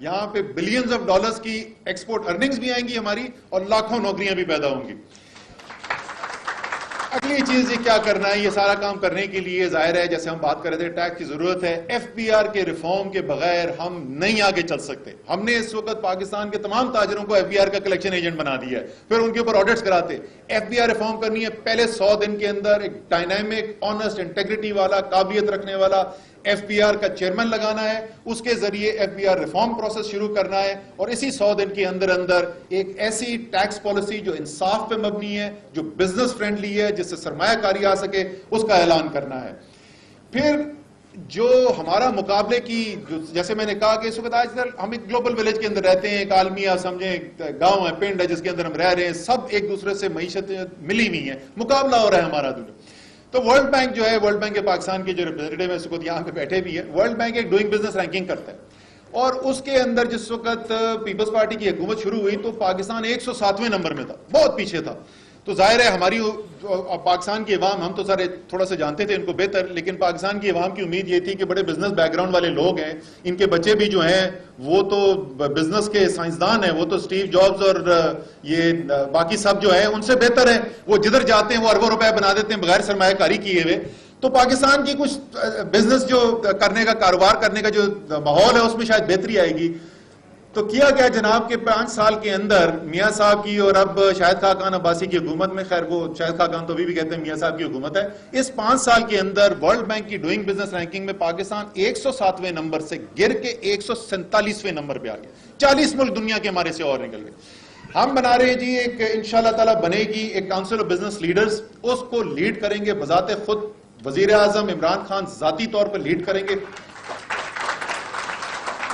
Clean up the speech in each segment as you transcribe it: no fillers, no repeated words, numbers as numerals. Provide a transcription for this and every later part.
یہاں پہ billions of dollars کی ایکسپورٹ ارننگز بھی آئیں گی ہماری اور لاکھوں نوکریاں بھی پیدا ہوں گی. اگلی چیز یہ کیا کرنا ہے, یہ سارا کام کرنے کے لیے ظاہر ہے جیسے ہم بات کر رہے تھے ٹیکس کی ضرورت ہے. ایف بی آر کے ریفارم کے بغیر ہم نہیں آگے چل سکتے. ہم نے اس وقت پاکستان کے تمام تاجروں کو ایف بی آر کا کلیکشن ایجنٹ بنا دیا ہے, پھر ان کے اوپر آڈٹس کراتے. ایف بی آر ریفارم کرنی ہے, پہلے 100 دن کے اندر ایک ڈائنامک, آنسٹ, انٹیگریٹی والا, قابلیت رکھنے والا ایف بی آر کا چیئرمین لگانا ہے. اس کے ذریعے F B R reform process شروع کرنا ہے اور اسی 100 دن کے اندر اندر ایک ایسی ٹیکس پالیسی جو انصاف پہ مبنی ہے, جو بزنس فرینڈلی ہے, جس سے سرمایہ کاری آ سکے, اس کا اعلان کرنا ہے. پھر جو ہمارا مقابلے کی, جیسے میں نے کہا کہ اس وقت آج کل ہم ایک گلوبل ولیج کے اندر رہتے ہیں, ایک عالمی سمجھیں گاؤں ہے, پنڈ ہے جس کے اندر ہم رہ رہے ہیں, سب ایک دوسرے سے معیشت ملی ہوئی ہیں, مقابلہ ہو رہا ہے ہمارا دنیا. تو ورلڈ بینک جو ہے, ورلڈ بینک کے پاکستان کے جو ریپرزینٹیو ہے اس وقت یہاں پہ بیٹھے بھی ہیں, ورلڈ بینک ایک ڈوئنگ بزنس رینکنگ کرتا ہے اور اس کے اندر جس وقت پیپلز پارٹی کی حکومت شروع ہوئی تو پاکستان 107ویں نمبر میں تھا, بہت پیچھے تھا. تو ظاہر ہے ہماری پاکستان کی عوام, ہم تو سارے تھوڑا سا جانتے تھے ان کو بہتر, لیکن پاکستان کی عوام کی امید یہ تھی کہ بڑے بزنس بیک گراؤنڈ والے لوگ ہیں, ان کے بچے بھی جو ہیں وہ تو بزنس کے سائنسدان ہیں, وہ تو سٹیو جابز اور یہ باقی سب جو ہیں ان سے بہتر ہیں, وہ جدھر جاتے ہیں وہ اربوں روپے بنا دیتے ہیں بغیر سرمایہ کاری کیے ہوئے. تو پاکستان کی کچھ بزنس جو کرنے کا, کاروبار کرنے کا جو ماحول ہے اس میں شاید بہتری آئے گی. تو کیا گیا جناب کہ 5 سال کے اندر میاں صاحب کی اور اب شاہد خاقان عباسی کی حکومت میں, خیر وہ شاہد خاقان تو بھی کہتے ہیں میاں صاحب کی حکومت ہے, اس 5 سال کے اندر ورلڈ بینک کی ڈوئنگ بزنس رینکنگ میں پاکستان 107ویں نمبر سے گر کے 147ویں نمبر پہ آ گیا. 40 ملک دنیا کے ہمارے سے اور نکل گئے. ہم بنا رہے ہیں جی ایک انشاءاللہ تعالیٰ بنے گی ایک کاؤنسل آف بزنس لیڈرز, اس کو لیڈ کریں گے بذات خود وزیر اعظم عمران خان ذاتی طور پر لیڈ کریں گے,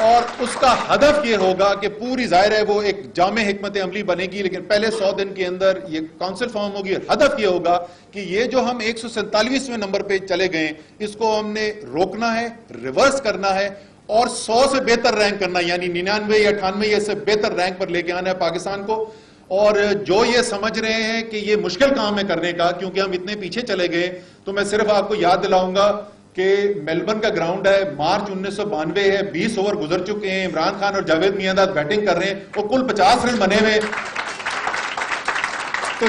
اور اس کا ہدف یہ ہوگا کہ پوری ظاہر ہے وہ ایک جامع حکمت عملی بنے گی, لیکن پہلے 100 دن کے اندر یہ کاؤنسل فارم ہوگی اور ہدف یہ ہوگا کہ یہ جو ہم 147ویں نمبر پہ چلے گئے اس کو ہم نے روکنا ہے, ریورس کرنا ہے اور 100 سے بہتر رینک کرنا ہے, یعنی 99 یا 98 یا سے بہتر رینک پر لے کے آنا ہے پاکستان کو. اور جو یہ سمجھ رہے ہیں کہ یہ مشکل کام ہے کرنے کا کیونکہ ہم اتنے پیچھے چلے گئے, تو میں صرف آپ کو یاد دلاؤں گا کہ میلبرن کا گراؤنڈ ہے, مارچ 1992 ہے, 20 اوور گزر چکے ہیں, عمران خان اور جاوید میانداد بیٹنگ کر رہے ہیں, وہ کل 50 رن بنے ہوئے. تو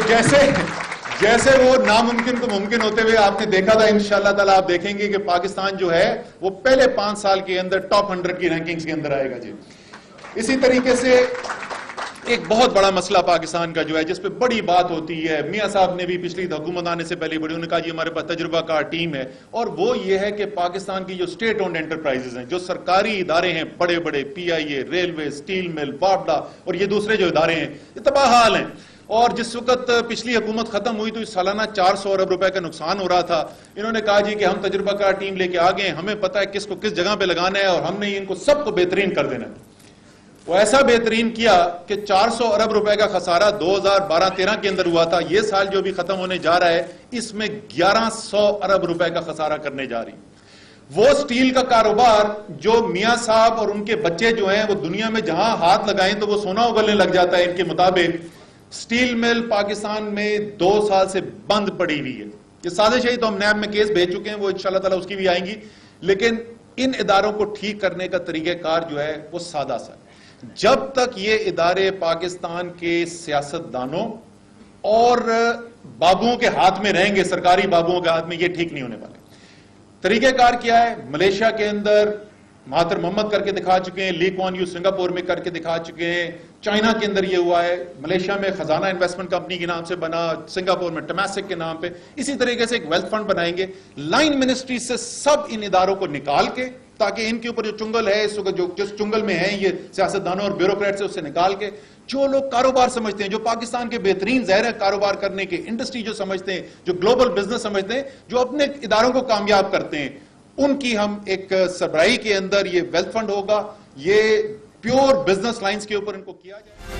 جیسے وہ ناممکن کو ممکن ہوتے ہوئے آپ نے دیکھا تھا, انشاءاللہ تعالیٰ آپ دیکھیں گے کہ پاکستان جو ہے وہ پہلے 5 سال کے اندر ٹاپ 100 کی رینکنگز کے اندر آئے گا جی. اسی طریقے سے ایک بہت بڑا مسئلہ پاکستان کا جو ہے جس پہ بڑی بات ہوتی ہے, میاں صاحب نے بھی پچھلی حکومت آنے سے پہلے بڑی, انہوں نے کہا جی ہمارے پاس تجربہ کار ٹیم ہے, اور وہ یہ ہے کہ پاکستان کی جو اسٹیٹ اونڈ انٹرپرائزز ہیں, جو سرکاری ادارے ہیں بڑے بڑے, پی آئی اے, ریلوے, اسٹیل مل, وابڈا اور یہ دوسرے جو ادارے ہیں, یہ تباہ حال ہیں. اور جس وقت پچھلی حکومت ختم ہوئی تو سالانہ 400 ارب روپے کا نقصان ہو رہا تھا. انہوں نے کہا جی کہ ہم تجربہ کار ٹیم لے کے آ گئے, ہمیں پتہ ہے کس کو کس جگہ پہ لگانا ہے اور ہم نے ان کو سب کو بہترین کر دینا ہے. وہ ایسا بہترین کیا کہ 400 ارب روپے کا خسارہ 2012-13 کے اندر ہوا تھا, یہ سال جو بھی ختم ہونے جا رہا ہے اس میں 1100 ارب روپے کا خسارہ کرنے جا رہی. وہ سٹیل کا کاروبار جو میاں صاحب اور ان کے بچے جو ہیں وہ دنیا میں جہاں ہاتھ لگائیں تو وہ سونا اگلنے لگ جاتا ہے ان کے مطابق, سٹیل مل پاکستان میں 2 سال سے بند پڑی ہوئی ہے. یہ سازش ہے, تو ہم نیب میں کیس بھیج چکے ہیں, وہ انشاءاللہ تعالیٰ اس کی بھی آئیں گی, لیکن ان اداروں کو ٹھیک کرنے کا طریقہ کار جو ہے وہ سادہ سا ہے. جب تک یہ ادارے پاکستان کے سیاستدانوں اور بابوؤں کے ہاتھ میں رہیں گے, سرکاری بابوؤں کے ہاتھ میں, یہ ٹھیک نہیں ہونے والے. طریقہ کار کیا ہے؟ ملیشیا کے اندر مہاتر محمد کر کے دکھا چکے ہیں, لی کوان یو سنگاپور میں کر کے دکھا چکے ہیں, چائنا کے اندر یہ ہوا ہے, ملیشیا میں خزانہ انویسٹمنٹ کمپنی کے نام سے بنا, سنگاپور میں ٹماسک کے نام پہ. اسی طریقے سے ایک ویلتھ فنڈ بنائیں گے, لائن منسٹری سے سب ان اداروں کو نکال کے, تاکہ ان کے اوپر جو چنگل ہے اس وقت جو جس چنگل میں ہیں یہ سیاستدانوں اور بیوروکریٹ سے, اس سے نکال کے جو لوگ کاروبار سمجھتے ہیں, جو پاکستان کے بہترین ظاہر ہے کاروبار کرنے کے انڈسٹری جو سمجھتے ہیں, جو گلوبل بزنس سمجھتے ہیں, جو اپنے اداروں کو کامیاب کرتے ہیں, ان کی ہم ایک سربراہی کے اندر یہ ویلتھ فنڈ ہوگا, یہ پیور بزنس لائنز کے اوپر ان کو کیا جائے.